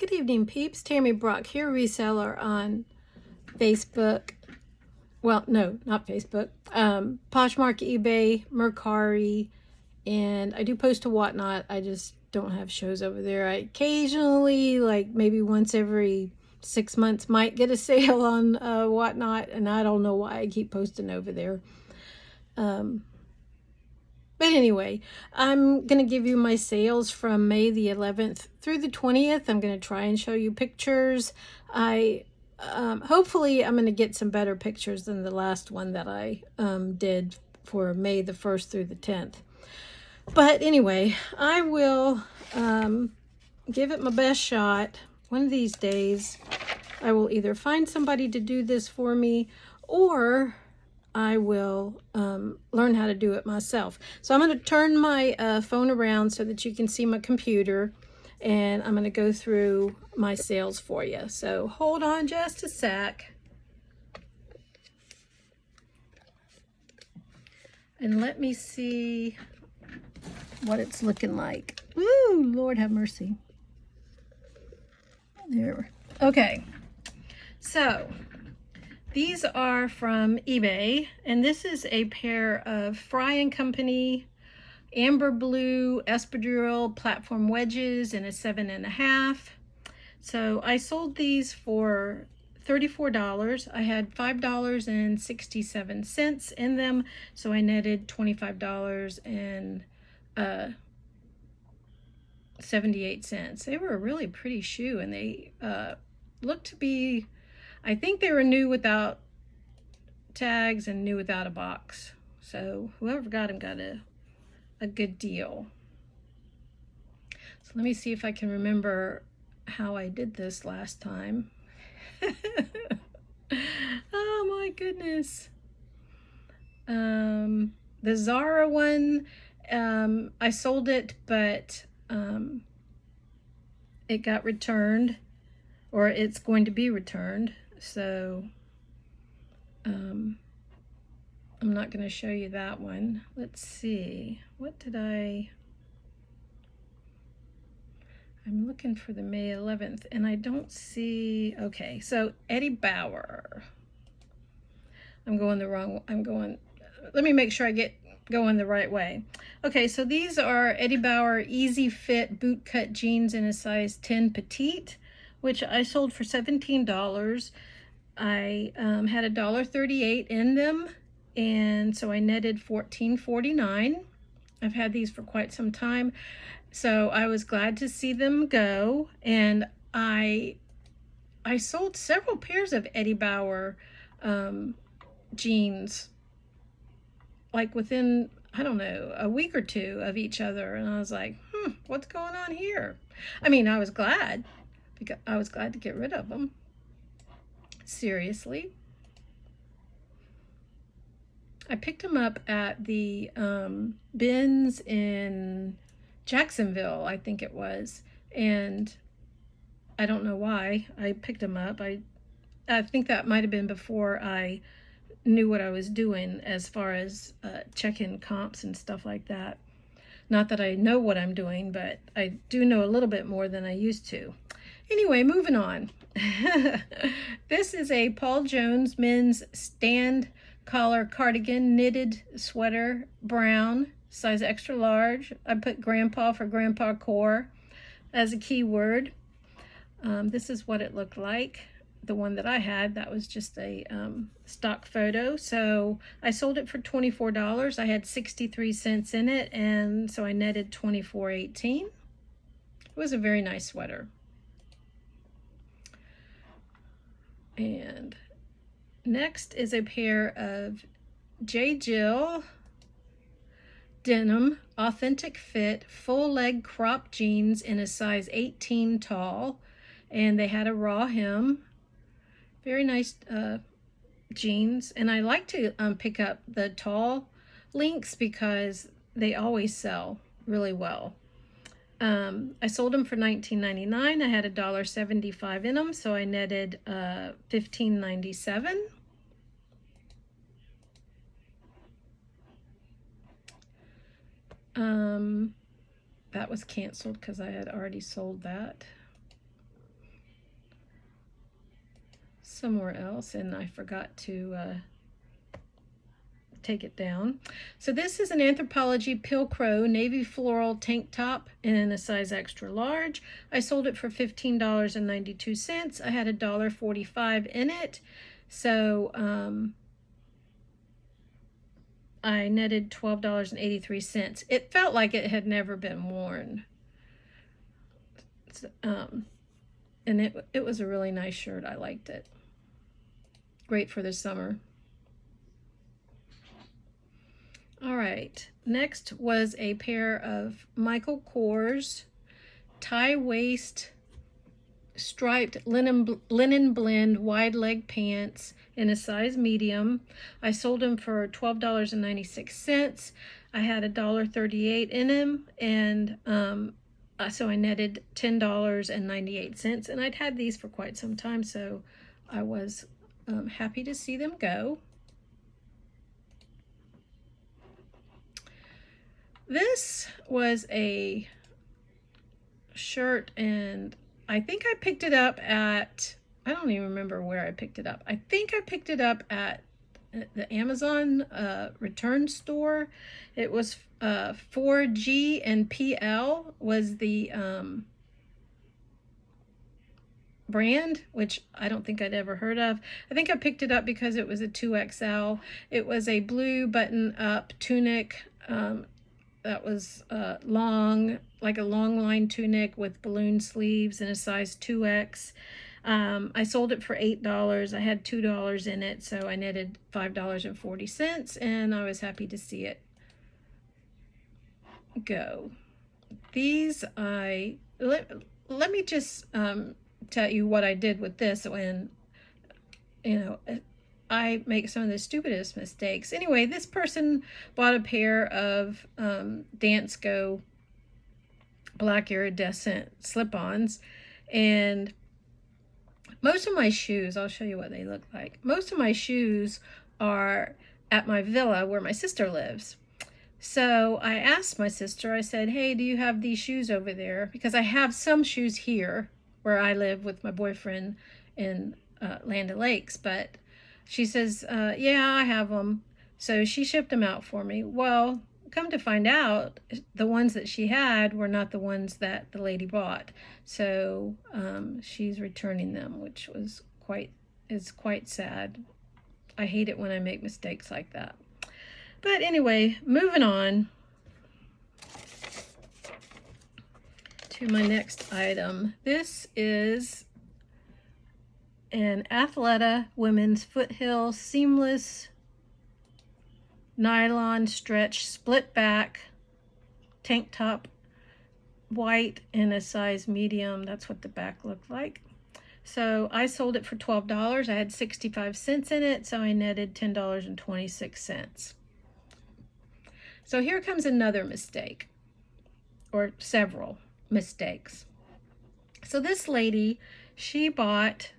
Good evening, peeps. Tammy Brock here, reseller on Facebook. Well, no, not Facebook. Poshmark, eBay, Mercari, and I do post to Whatnot. I just don't have shows over there. I occasionally, like maybe once every 6 months, might get a sale on Whatnot, and I don't know why I keep posting over there. But anyway, I'm going to give you my sales from May the 11th through the 20th. I'm going to try and show you pictures. Hopefully I'm going to get some better pictures than the last one that I did for May the 1st through the 10th. But anyway, I will give it my best shot. One of these days, I will either find somebody to do this for me, or I will learn how to do it myself. So I'm going to turn my phone around so that you can see my computer, and I'm going to go through my sales for you. So hold on just a sec. And let me see what it's looking like. Woo, Lord have mercy. There. Okay. So these are from eBay, and this is a pair of Fry & Company amber blue espadrille platform wedges in a 7.5. So I sold these for $34. I had $5.67 in them, so I netted $25.78. They were a really pretty shoe, and they looked to be, I think they were new without tags and new without a box. So whoever got them got a good deal. So let me see if I can remember how I did this last time. Oh my goodness. The Zara one, I sold it, but it got returned, or it's going to be returned. So I'm not going to show you that one. Let's see. What did I'm looking for the May 11th, and I don't see. Okay, so Eddie Bauer. Let me make sure I get going the right way. Okay, so these are Eddie Bauer Easy Fit boot cut jeans in a size 10 petite, which I sold for $17. I had $1.38 in them, and so I netted $14.49. I've had these for quite some time, so I was glad to see them go. And I sold several pairs of Eddie Bauer jeans, like within, I don't know, a week or two of each other, and I was like, what's going on here? I mean, I was glad, because I was glad to get rid of them. Seriously. I picked them up at the bins in Jacksonville, I think it was, and I don't know why I picked them up. I think that might have been before I knew what I was doing as far as checking comps and stuff like that. Not that I know what I'm doing, but I do know a little bit more than I used to. Anyway, moving on. This is a Paul Jones men's stand collar cardigan knitted sweater, brown, size extra large. I put grandpa for grandpa core as a keyword. This is what it looked like. The one that I had, that was just a stock photo. So I sold it for $24. I had 63 cents in it, and so I netted $24.18. It was a very nice sweater. And next is a pair of J. Jill denim authentic fit full leg crop jeans in a size 18 tall, and they had a raw hem. Very nice jeans, and I like to pick up the tall links because they always sell really well. I sold them for $19.99. I had $1.75 in them, so I netted $15.97. That was canceled because I had already sold that. somewhere else and I forgot to take it down. So this is an Anthropologie Pilcrow navy floral tank top in a size extra large. I sold it for $15.92. I had $1.45 in it. So I netted $12.83. It felt like it had never been worn. And it was a really nice shirt. I liked it. Great for the summer. All right, next was a pair of Michael Kors tie waist striped linen blend wide leg pants in a size medium. I sold them for $12.96. I had $1.38 in them, and so I netted $10.98. And I'd had these for quite some time, so I was happy to see them go. This was a shirt, and I think I picked it up at, I don't even remember where I picked it up. I think I picked it up at the Amazon return store. It was 4G and PL was the brand, which I don't think I'd ever heard of. I think I picked it up because it was a 2XL. It was a blue button-up tunic that was long, like a long line tunic with balloon sleeves in a size 2X. I sold it for $8. I had $2 in it, so I netted $5.40, and I was happy to see it go. These let me just tell you what I did with this when, you know, I make some of the stupidest mistakes. Anyway, this person bought a pair of Dance Go black iridescent slip-ons, and most of my shoes, I'll show you what they look like. Most of my shoes are at my villa where my sister lives. So I asked my sister, I said, hey, do you have these shoes over there? Because I have some shoes here where I live with my boyfriend in Land O'Lakes, but she says, yeah, I have them. So she shipped them out for me. Well, come to find out, the ones that she had were not the ones that the lady bought. So she's returning them, which was quite sad. I hate it when I make mistakes like that. But anyway, moving on to my next item. This is an Athleta women's foothill seamless nylon stretch split back tank top, white in a size medium. That's what the back looked like. So I sold it for $12. I had 65 cents in it, so I netted $10.26. So here comes another mistake, or several mistakes. So this lady, she bought,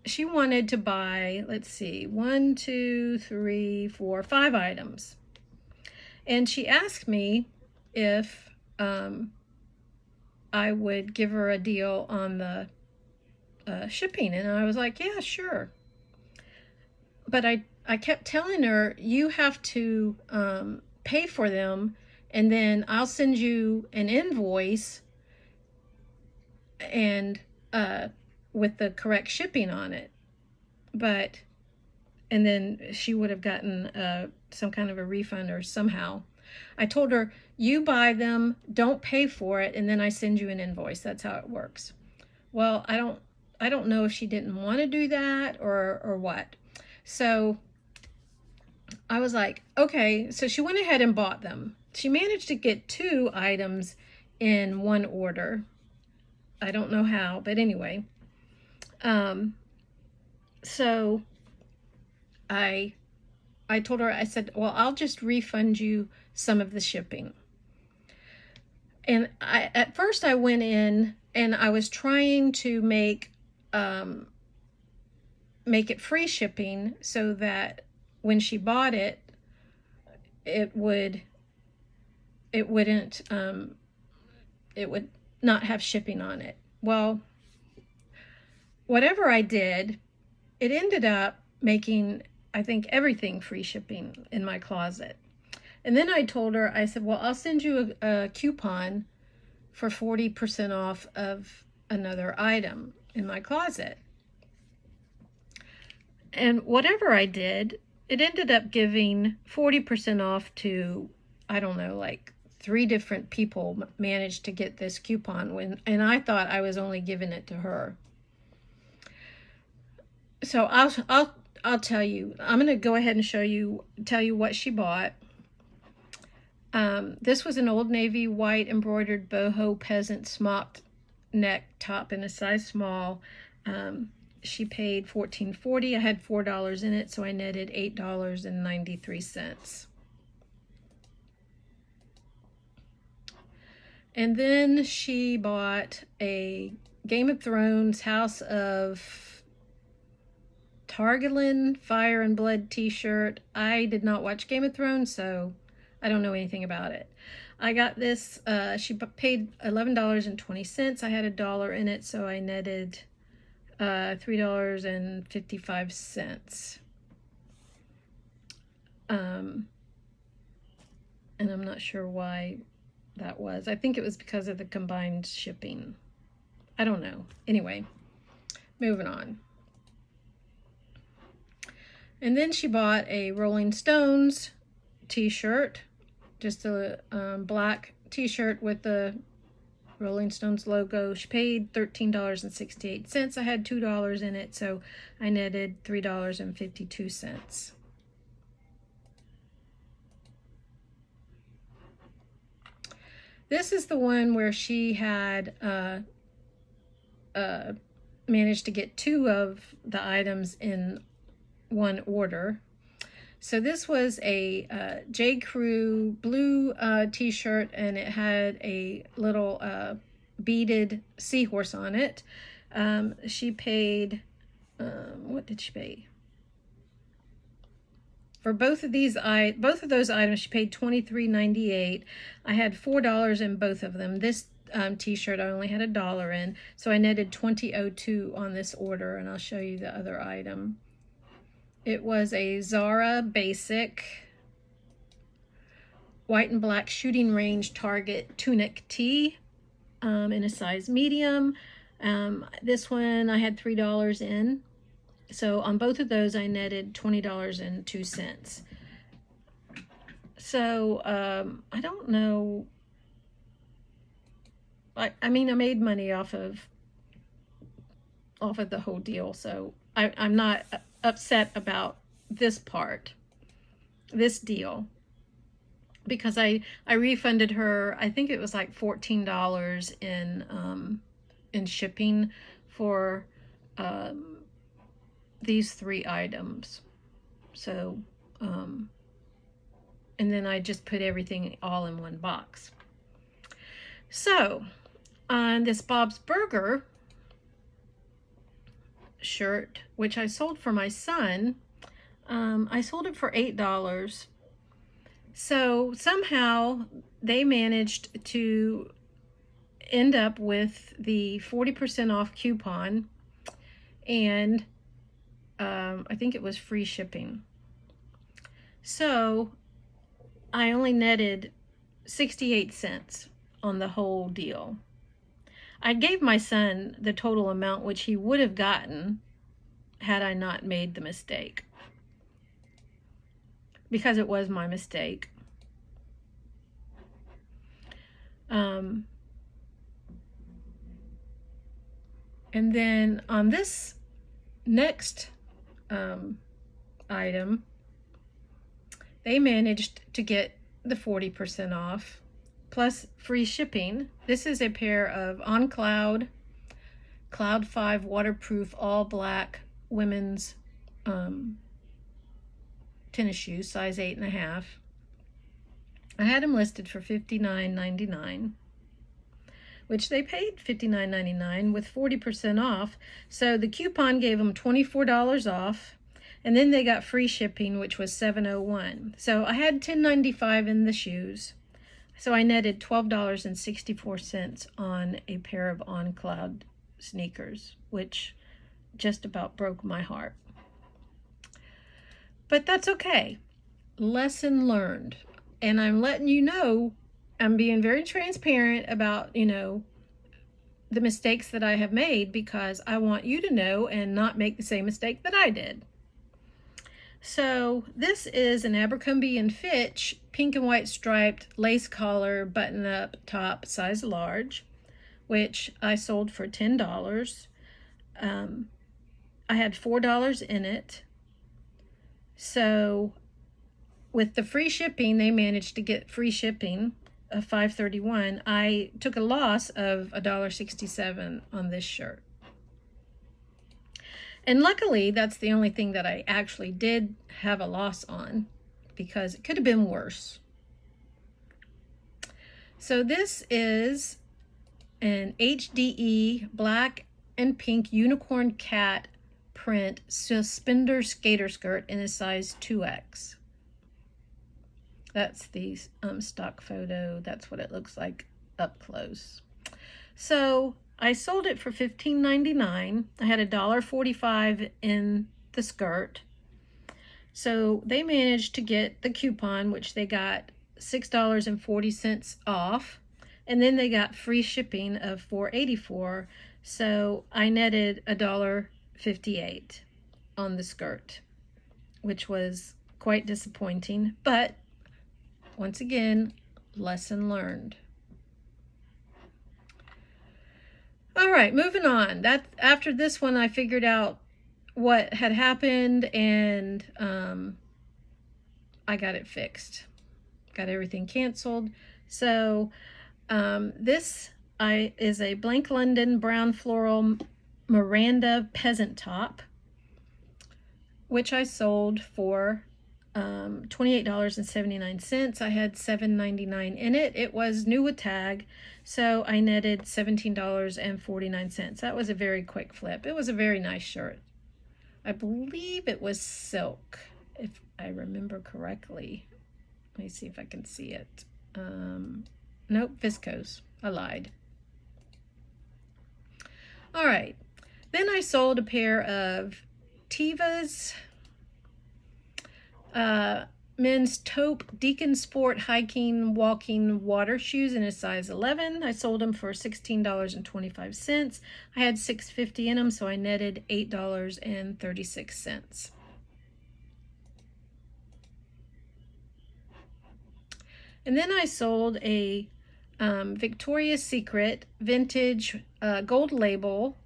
she wanted to buy, let's see, 1, 2, 3, 4, 5 items. And she asked me if I would give her a deal on the shipping. And I was like, yeah, sure. But I kept telling her, you have to pay for them, and then I'll send you an invoice and with the correct shipping on it. And then she would have gotten some kind of a refund or somehow. I told her, you buy them, don't pay for it, and then I send you an invoice. That's how it works. Well, I don't know if she didn't want to do that or what. So I was like, okay. So she went ahead and bought them. She managed to get 2 items in one order. I don't know how, but anyway. So I told her, I said, well, I'll just refund you some of the shipping. And at first I went in and I was trying to make it free shipping so that when she bought it, it would not have shipping on it. Well, whatever I did, it ended up making, I think, everything free shipping in my closet. And then I told her, I said, well, I'll send you a coupon for 40% off of another item in my closet. And whatever I did, it ended up giving 40% off to, I don't know, like 3 different people managed to get this coupon and I thought I was only giving it to her. So I'll tell you. I'm going to go ahead and tell you what she bought. This was an Old Navy white embroidered boho peasant smock neck top in a size small. She paid $14.40. I had $4 in it, so I netted $8.93. And then she bought a Game of Thrones House of Targaryen Fire and Blood t-shirt. I did not watch Game of Thrones, so I don't know anything about it. I got this, she paid $11.20. I had $1 in it, so I netted $3.55. And I'm not sure why that was. I think it was because of the combined shipping. I don't know. Anyway, moving on. And then she bought a Rolling Stones t-shirt, just a black t-shirt with the Rolling Stones logo. She paid $13.68. I had $2 in it, so I netted $3.52. This is the one where she had managed to get 2 of the items in one order. So this was a J. Crew blue t-shirt, and it had a little beaded seahorse on it. She paid, what did she pay? For both of those items, she paid $23.98. I had $4 in both of them. This t-shirt I only had $1 in, so I netted $20.02 on this order, and I'll show you the other item. It was a Zara basic white and black shooting range target tunic tee in a size medium. This one I had $3 in. So on both of those, I netted $20.02. So I don't know. I mean, I made money off of the whole deal. So I'm not upset about this part, this deal, because I refunded her. I think it was like $14 in shipping for these 3 items. So, and then I just put everything all in one box. So, on this Bob's Burger shirt, which I sold for my son, I sold it for $8. So somehow they managed to end up with the 40% off coupon, and I think it was free shipping. So I only netted 68 cents on the whole deal. I gave my son the total amount which he would have gotten had I not made the mistake, because it was my mistake. And then on this next item, they managed to get the 40% off plus free shipping. This is a pair of On Cloud 5 waterproof all black women's tennis shoes, size 8.5. I had them listed for $59.99, which they paid $59.99 with 40% off. So the coupon gave them $24 off, and then they got free shipping, which was $7.01. So I had $10.95 in the shoes. So I netted $12.64 on a pair of On Cloud sneakers, which just about broke my heart. But that's okay. Lesson learned. And I'm letting you know, I'm being very transparent about, the mistakes that I have made, because I want you to know and not make the same mistake that I did. So this is an Abercrombie & Fitch pink and white striped lace collar button up top, size large, which I sold for $10. I had $4 in it. So with the free shipping, they managed to get free shipping of $5.31. I took a loss of $1.67 on this shirt. And luckily, that's the only thing that I actually did have a loss on, because it could have been worse. So this is an HDE black and pink unicorn cat print suspender skater skirt in a size 2X. That's the stock photo. That's what it looks like up close. So I sold it for $15.99. I had $1.45 in the skirt. So they managed to get the coupon, which they got $6.40 off. And then they got free shipping of $4.84. So I netted $1.58 on the skirt, which was quite disappointing. But once again, lesson learned. All right, moving on. After this one, I figured out what had happened, and I got it fixed. Got everything canceled. So this is a Blank London brown floral Miranda peasant top, which I sold for $28.79. I had $7.99 in it. It was new with tag, so I netted $17.49. That was a very quick flip. It was a very nice shirt. I believe it was silk, if I remember correctly. Let me see if I can see it. Nope, viscose. I lied. All right. Then I sold a pair of Tevas men's taupe Deacon Sport hiking walking water shoes in a size 11. I sold them for $16.25. I had $6.50 in them, so I netted $8.36. And then I sold a Victoria's Secret vintage gold label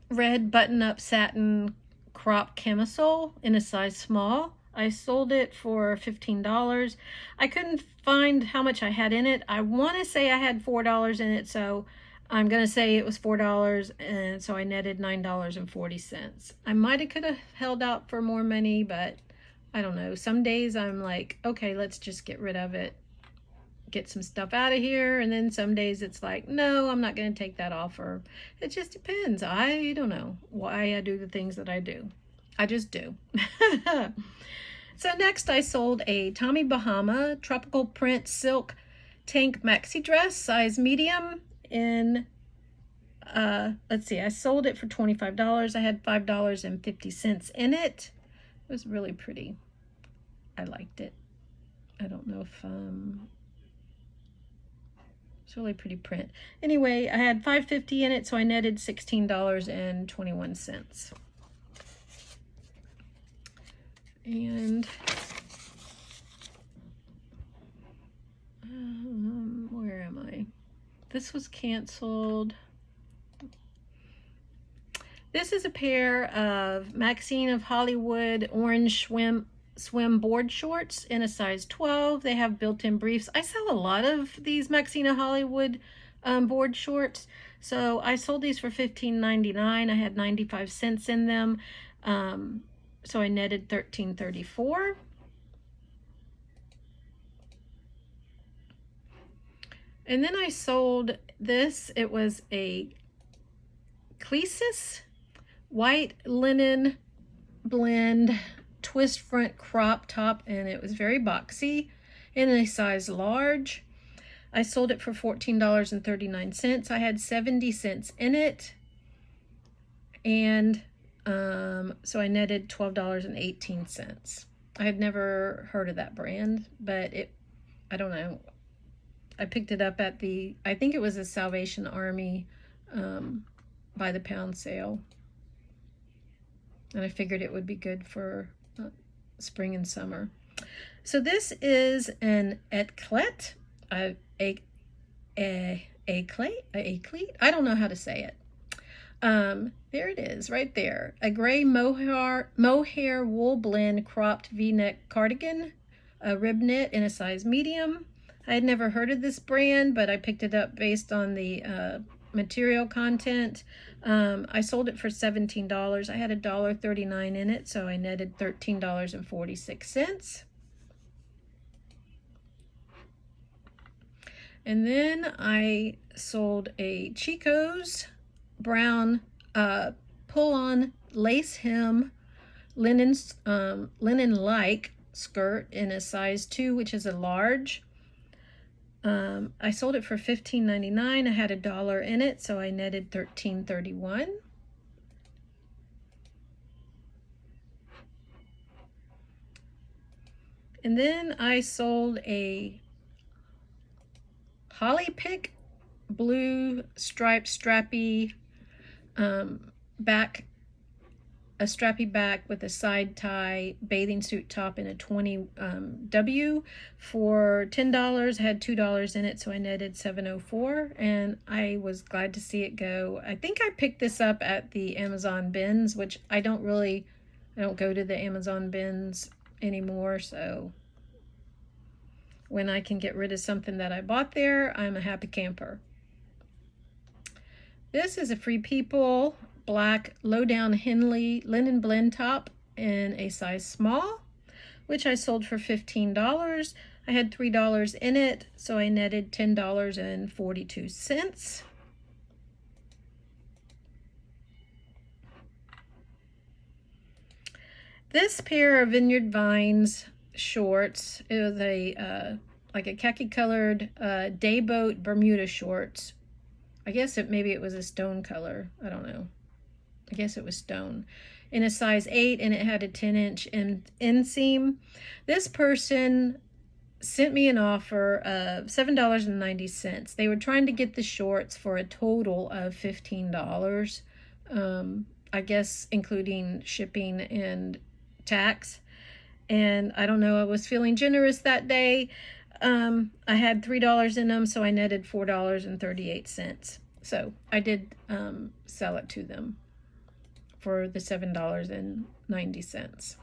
red button-up satin crop camisole in a size small. I sold it for $15. I couldn't find how much I had in it. I want to say I had $4 in it, so I'm going to say it was $4, and so I netted $9.40. I might have could have held out for more money, but I don't know. Some days I'm like, okay, let's just get rid of it, get some stuff out of here. And then some days it's like, no, I'm not going to take that offer. It just depends. I don't know why I do the things that I do. I just do. So next I sold a Tommy Bahama tropical print silk tank maxi dress, size medium in, let's see, I sold it for $25. I had $5.50 in it. It was really pretty. I liked it. I don't know if, it's really pretty print. Anyway, I had $5.50 in it, so I netted $16.21. And where am I? This was canceled. This is a pair of Maxine of Hollywood orange swim board shorts in a size 12. They have built-in briefs. I sell a lot of these Maxine of Hollywood board shorts. So I sold these for $15.99. I had 95 cents in them. So I netted $13.34. And then I sold this. It was a Clesis white linen blend twist front crop top, and it was very boxy in a size large. I sold it for $14.39. I had 70 cents in it. And so I netted $12.18. I had never heard of that brand, but I don't know. I picked it up at I think it was a Salvation Army by the pound sale. And I figured it would be good for spring and summer. So this is an eclat, a cleat. I don't know how to say it. There it is, right there. A gray mohair wool blend cropped V-neck cardigan, a rib knit in a size medium. I had never heard of this brand, but I picked it up based on the material content. I sold it for $17. I had $1.39 in it, so I netted $13.46. And then I sold a Chico's brown pull-on lace hem linen-like skirt in a size 2, which is a large. I sold it for $15.99. I had $1 in it, so I netted $13.31. And then I sold a Holly Pick blue striped strappy back, a strappy back with a side tie bathing suit top in a 20W for $10. I had $2 in it, so I netted $7.04, and I was glad to see it go. I think I picked this up at the Amazon bins, which I don't go to the Amazon bins anymore, so when I can get rid of something that I bought there, I'm a happy camper. This is a Free People black low-down Henley linen blend top in a size small, which I sold for $15. I had $3 in it, so I netted $10.42. This pair of Vineyard Vines shorts, it was like a khaki colored dayboat Bermuda shorts. I guess maybe it was a stone color. I don't know. I guess it was stone. In a size 8, and it had a 10-inch inseam. This person sent me an offer of $7.90. They were trying to get the shorts for a total of $15. I guess including shipping and tax. And I don't know, I was feeling generous that day. I had $3 in them, so I netted $4.38. So I did sell it to them for the $7.90.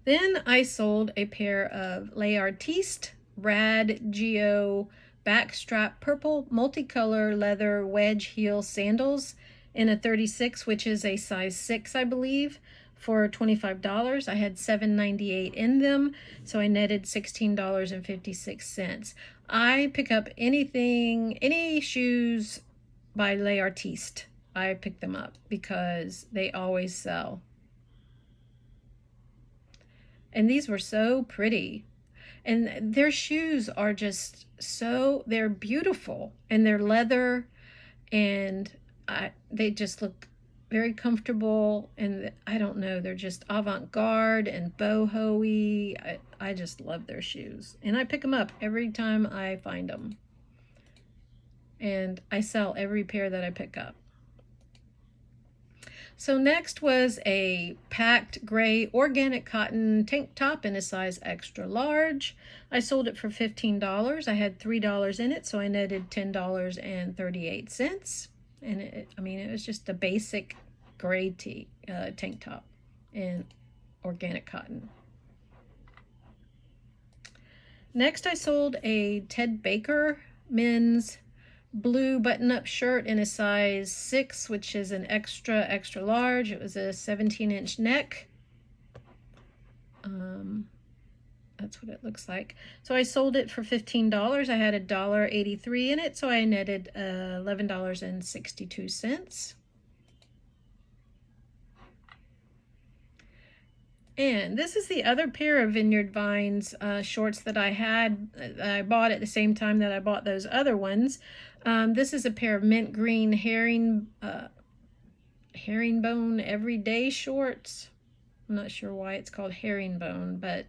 Then I sold a pair of Les Artistes Rad Geo backstrap purple multicolor leather wedge heel sandals in a 36, which is a size 6, I believe, for $25. I had $7.98 in them, so I netted $16.56. I pick up any shoes by Les Artistes. I pick them up because they always sell. And these were so pretty. And their shoes are just they're beautiful. And they're leather, and they just look very comfortable, and I don't know, they're just avant-garde and boho-y. I just love their shoes, and I pick them up every time I find them, and I sell every pair that I pick up. So next was a packed gray organic cotton tank top in a size extra large. I sold it for $15. I had $3 in it, so I netted $10.38. And it was just a basic gray tank top in organic cotton. Next, I sold a Ted Baker men's blue button-up shirt in a size 6, which is an extra large. It was a 17-inch neck. That's what it looks like. So I sold it for $15. I had $1.83 in it, so I netted $11.62. And this is the other pair of Vineyard Vines shorts that I had. I bought at the same time that I bought those other ones. This is a pair of mint green herringbone everyday shorts. I'm not sure why it's called herringbone, but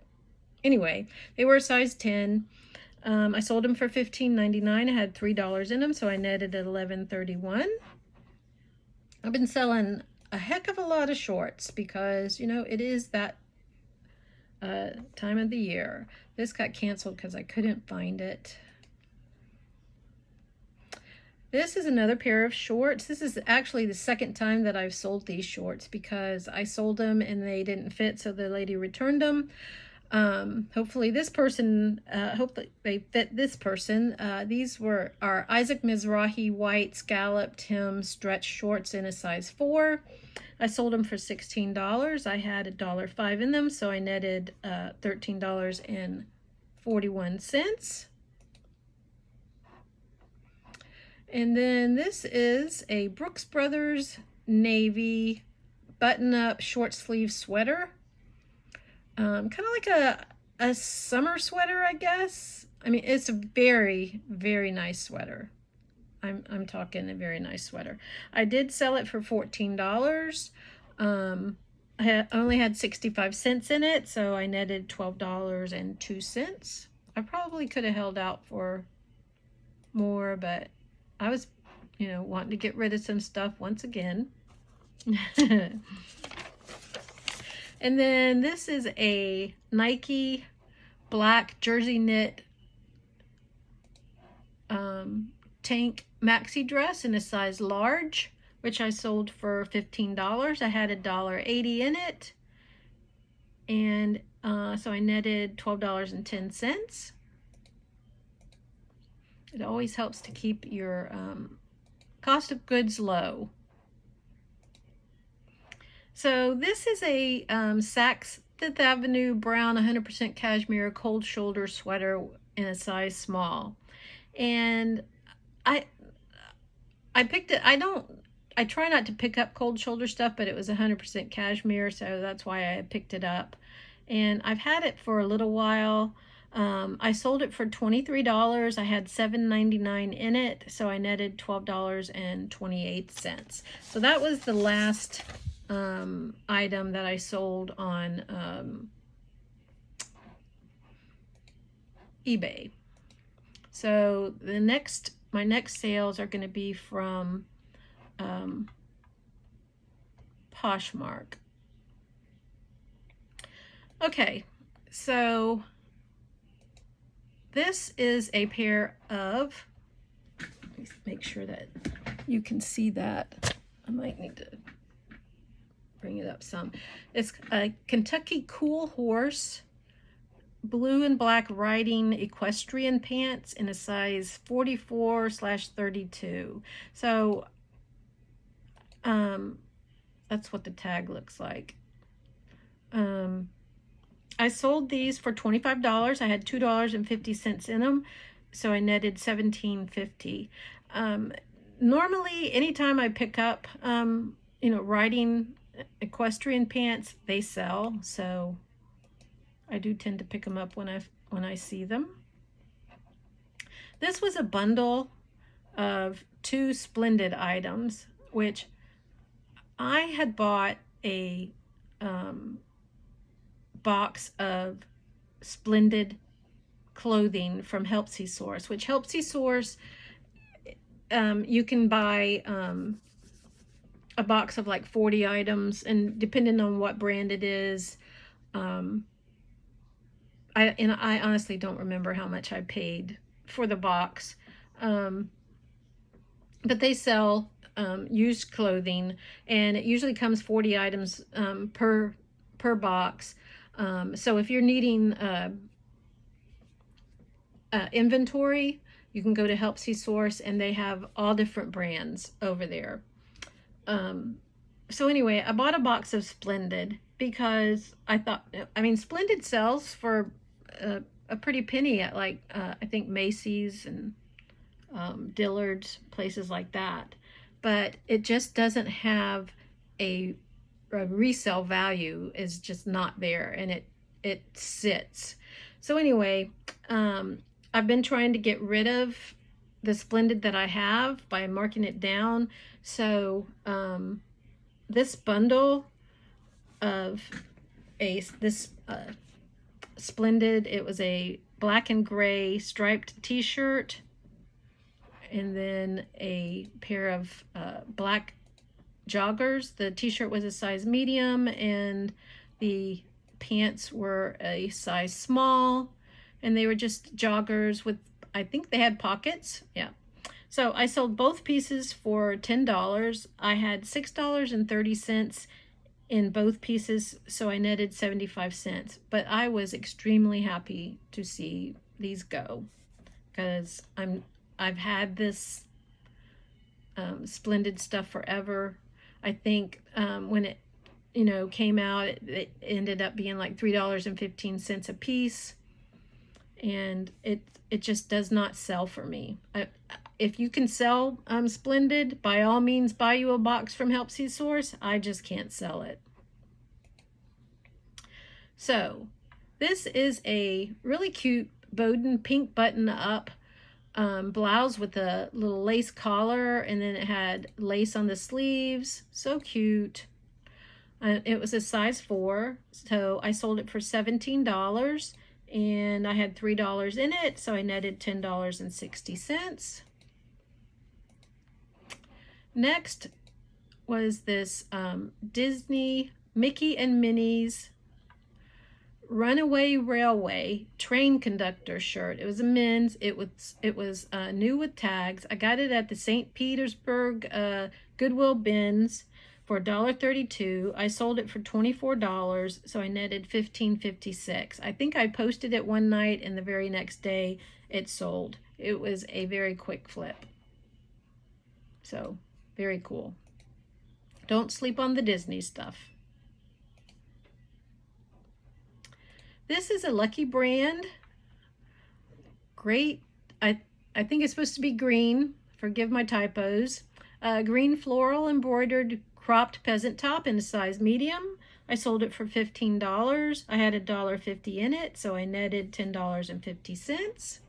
anyway, they were a size 10. I sold them for $15.99. I had $3 in them, so I netted at $11.31. I've been selling a heck of a lot of shorts because, you know, it is that time of the year. This got canceled because I couldn't find it. This is another pair of shorts. This is actually the second time that I've sold these shorts because I sold them and they didn't fit, so the lady returned them. Hopefully this person, hopefully they fit this person. These are Isaac Mizrahi white scalloped hem stretch shorts in a size 4. I sold them for $16. I had $1.05 in them, so I netted $13.41. And then this is a Brooks Brothers navy button-up short sleeve sweater. Kind of like a summer sweater, I guess. I mean, it's a very, very nice sweater. I'm talking a very nice sweater. I did sell it for $14. I only had 65 cents in it, so I netted $12.02. I probably could have held out for more, but I was, you know, wanting to get rid of some stuff once again. And then this is a Nike black jersey knit tank maxi dress in a size large, which I sold for $15. I had $1.80 in it, and so I netted $12.10. It always helps to keep your cost of goods low. So this is a Saks Fifth Avenue brown 100% cashmere cold shoulder sweater in a size small. And I picked it. I try not to pick up cold shoulder stuff, but it was 100% cashmere, so that's why I picked it up. And I've had it for a little while. I sold it for $23. I had $7.99 in it, so I netted $12.28. So that was the last item that I sold on eBay. So my next sales are going to be from Poshmark. Okay, so this is a pair of, let me make sure that you can see that. I might need to bring it up some. It's a Kentucky Cool Horse blue and black riding equestrian pants in a size 44/32. So that's what the tag looks like. I sold these for $25. I had $2.50 in them, so I netted $17.50. Normally, anytime I pick up, you know, riding equestrian pants, they sell, so I do tend to pick them up when I see them. This was a bundle of 2 Splendid items, which I had bought a box of Splendid clothing from Helpsy Source, which Helpsy Source, you can buy a box of like 40 items, and depending on what brand it is, I honestly don't remember how much I paid for the box, but they sell used clothing, and it usually comes 40 items per box. So if you're needing inventory, you can go to Helpsy Source, and they have all different brands over there. So anyway, I bought a box of Splendid because I thought, I mean, Splendid sells for a pretty penny at like, I think Macy's and Dillard's, places like that. But it just doesn't have a resale value is just not there, and it sits. So anyway, I've been trying to get rid of the Splendid that I have by marking it down. So this bundle of this Splendid, it was a black and gray striped t-shirt, and then a pair of black joggers. The t-shirt was a size medium, and the pants were a size small, and they were just joggers with, I think they had pockets. Yeah. So I sold both pieces for $10. I had $6.30 in both pieces, so I netted 75 cents. But I was extremely happy to see these go, because I've had this Splendid stuff forever. I think when it came out, it ended up being like $3.15 a piece, and it just does not sell for me. If you can sell Splendid, by all means buy you a box from Helpsy Source. I just can't sell it. So this is a really cute Bowden pink button up blouse with a little lace collar, and then it had lace on the sleeves. So cute. It was a size 4, so I sold it for $17, and I had $3 in it, so I netted $10.60. Next was this Disney Mickey and Minnie's Runaway Railway train conductor shirt. It was a men's. It was new with tags. I got it at the St. Petersburg Goodwill bins for $1.32. I sold it for $24, so I netted $15.56. I think I posted it one night, and the very next day it sold. It was a very quick flip. So very cool. Don't sleep on the Disney stuff. This is a Lucky Brand. Great. I think it's supposed to be green. Forgive my typos. Green floral embroidered cropped peasant top in a size medium. I sold it for $15. I had $1.50 in it, so I netted $10.50.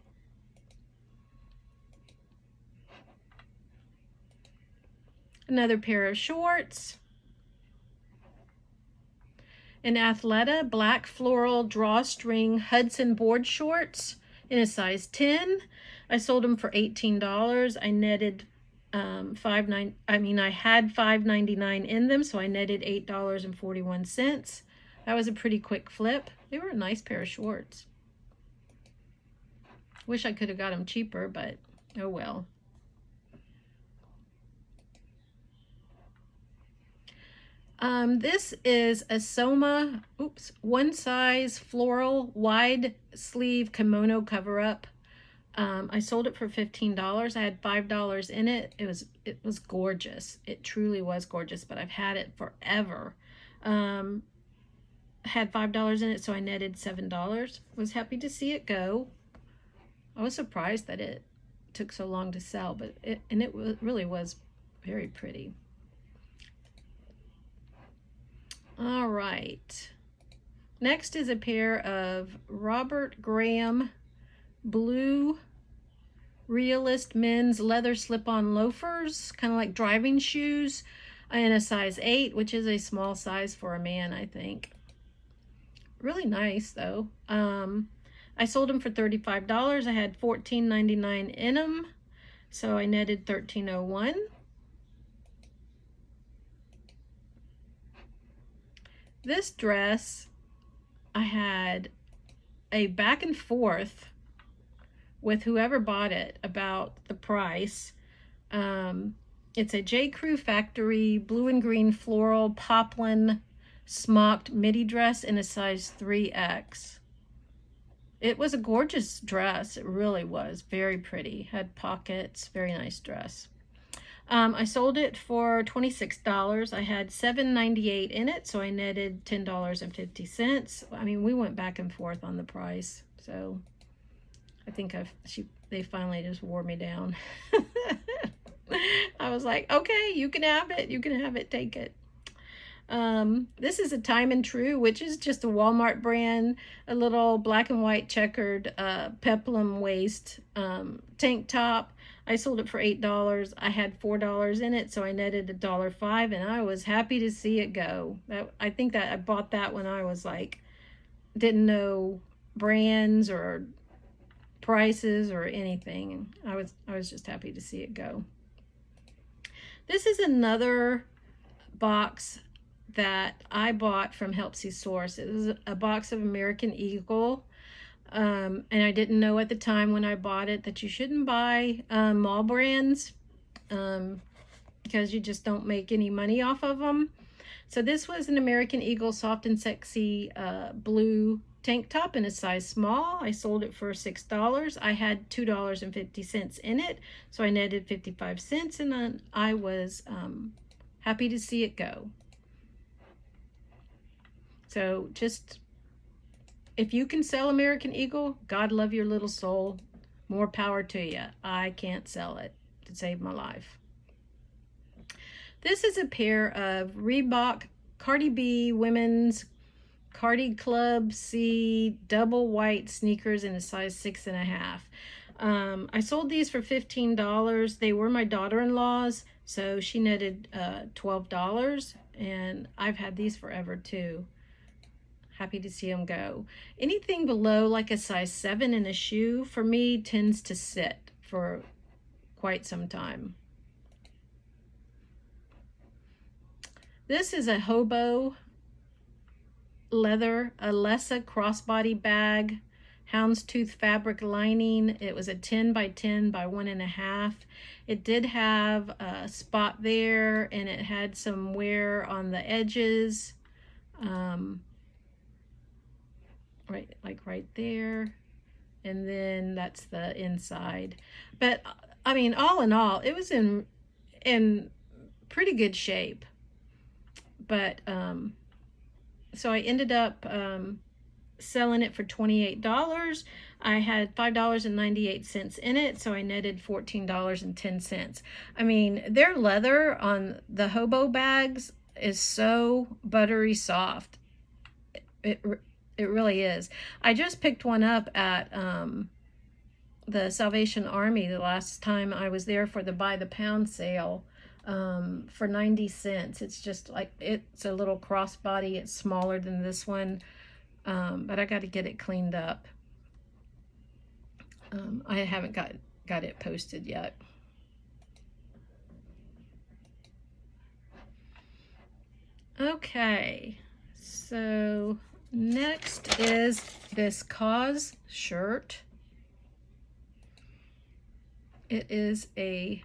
Another pair of shorts. An Athleta black floral drawstring Hudson board shorts in a size 10. I sold them for $18. I netted I had $5.99 in them, so I netted $8.41. That was a pretty quick flip. They were a nice pair of shorts. Wish I could have got them cheaper, but oh well. This is a Soma, one size floral wide sleeve kimono cover up. I sold it for $15. I had $5 in it. It was gorgeous. It truly was gorgeous, but I've had it forever. Had $5 in it, so I netted $7. Was happy to see it go. I was surprised that it took so long to sell, but it really was very pretty. All right. Next is a pair of Robert Graham blue realist men's leather slip-on loafers, kind of like driving shoes, in a size 8, which is a small size for a man, I think. Really nice though. I sold them for $35. I had $14.99 in them, so I netted $13.01. This dress, I had a back and forth with whoever bought it about the price. It's a J. Crew Factory blue and green floral poplin smocked midi dress in a size 3X. It was a gorgeous dress. It really was very pretty. Had pockets, very nice dress. I sold it for $26. I had $7.98 in it, so I netted $10.50. I mean, we went back and forth on the price, so I think they finally just wore me down. I was like, okay, you can have it, take it. This is a Time and True, which is just a Walmart brand, a little black and white checkered peplum waist tank top. I sold it for $8. I had $4 in it, so I netted $1.05, and I was happy to see it go. I think that I bought that when I was like, didn't know brands or prices or anything. I was just happy to see it go. This is another box that I bought from Helpsy Source. It was a box of American Eagle. And I didn't know at the time when I bought it that you shouldn't buy mall brands because you just don't make any money off of them. So this was an American Eagle Soft and Sexy blue tank top in a size small. I sold it for $6. I had $2.50 in it, so I netted 55 cents, and then I was happy to see it go. So just, if you can sell American Eagle, God love your little soul. More power to you. I can't sell it to save my life. This is a pair of Reebok Cardi B women's Cardi Club C double white sneakers in a size 6.5. I sold these for $15. They were my daughter-in-law's, so she netted $12, and I've had these forever too. Happy to see them go. Anything below like a size 7 in a shoe for me tends to sit for quite some time. This is a hobo leather Alessa crossbody bag, houndstooth fabric lining. It was a 10 by 10 by 1.5. It did have a spot there, and it had some wear on the edges. Right there, and then that's the inside. But I mean, all in all, it was in pretty good shape. But so I ended up selling it for $28. I had $5.98 in it, so I netted $14.10. I mean, their leather on the hobo bags is so buttery soft. It really is. I just picked one up at the Salvation Army the last time I was there for the By the Pound sale for 90 cents. It's just like, it's a little crossbody. It's smaller than this one, but I got to get it cleaned up. I haven't got it posted yet. Okay, so next is this Cause shirt. It is a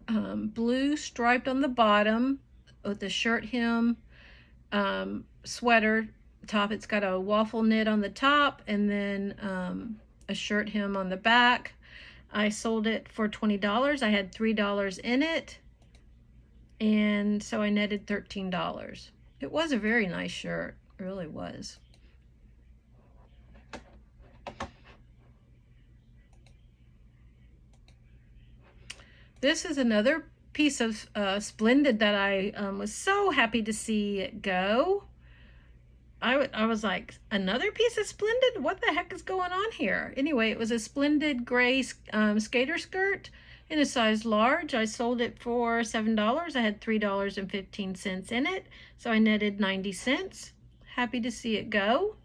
blue striped on the bottom with the shirt hem sweater top. It's got a waffle knit on the top, and then a shirt hem on the back. I sold it for $20. I had $3 in it, and so I netted $13. It was a very nice shirt. It really was. This is another piece of Splendid that I was so happy to see it go. I was like, another piece of Splendid? What the heck is going on here? Anyway, it was a Splendid gray skater skirt in a size large. I sold it for $7. I had $3.15 in it, so I netted 90 cents. Happy to see it go.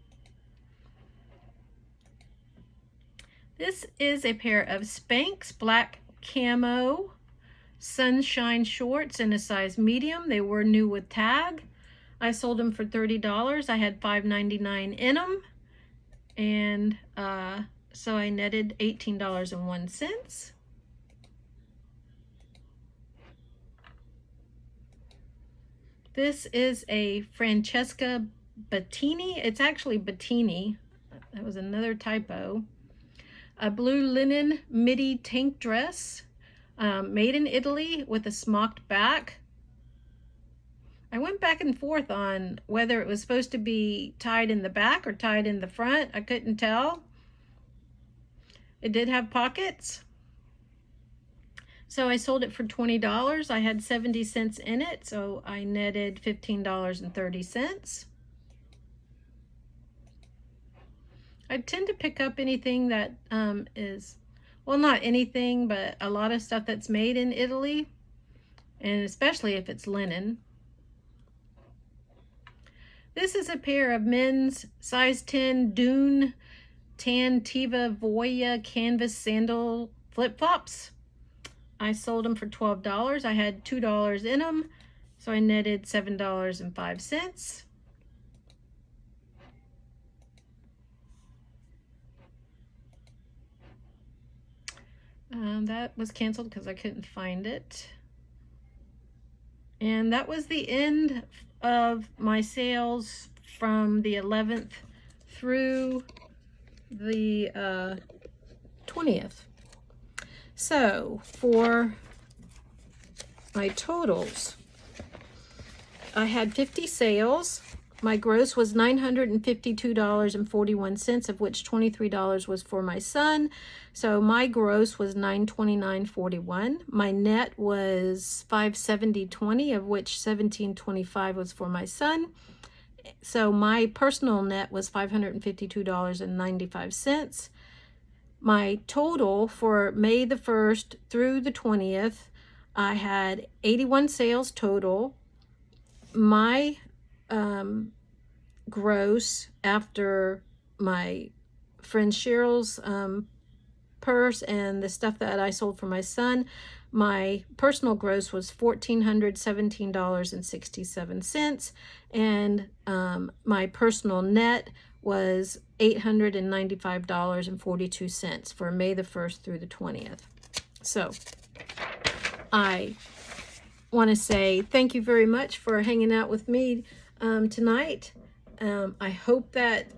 This is a pair of Spanx black camo sunshine shorts in a size medium. They were new with tag. I sold them for $30. I had $5.99 in them, and so I netted $18.01. This is a Francesca Bettini. It's actually Bettini. That was another typo. A blue linen midi tank dress, made in Italy with a smocked back. I went back and forth on whether it was supposed to be tied in the back or tied in the front. I couldn't tell. It did have pockets. So I sold it for $20. I had 70 cents in it, so I netted $15.30. I tend to pick up anything that is, well, not anything, but a lot of stuff that's made in Italy, and especially if it's linen. This is a pair of men's size 10 Dune Tan Tiva Voya canvas sandal flip-flops. I sold them for $12. I had $2 in them, so I netted $7.05. That was canceled because I couldn't find it. And that was the end of my sales from the 11th through the 20th. So for my totals, I had 50 sales. My gross was $952.41, of which $23 was for my son. So my gross was $929.41. My net was $570.20, of which $17.25 was for my son. So my personal net was $552.95. My total for May the 1st through the 20th, I had 81 sales total. My gross, after my friend Cheryl's purse and the stuff that I sold for my son, my personal gross was $1,417.67, and my personal net was $895.42 for May the 1st through the 20th. So I want to say thank you very much for hanging out with me tonight. I hope that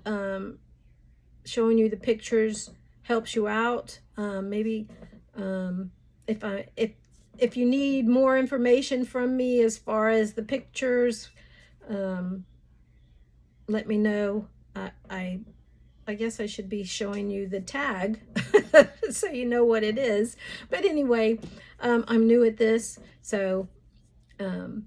showing you the pictures helps you out. Maybe if you need more information from me as far as the pictures, let me know. I guess I should be showing you the tag so you know what it is. But anyway, I'm new at this, so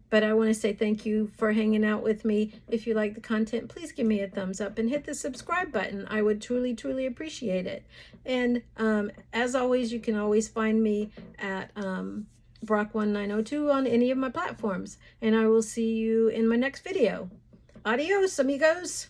but I want to say thank you for hanging out with me. If you like the content, please give me a thumbs up and hit the subscribe button. I would truly, truly appreciate it. And as always, you can always find me at Brock1902 on any of my platforms. And I will see you in my next video. Adios, amigos.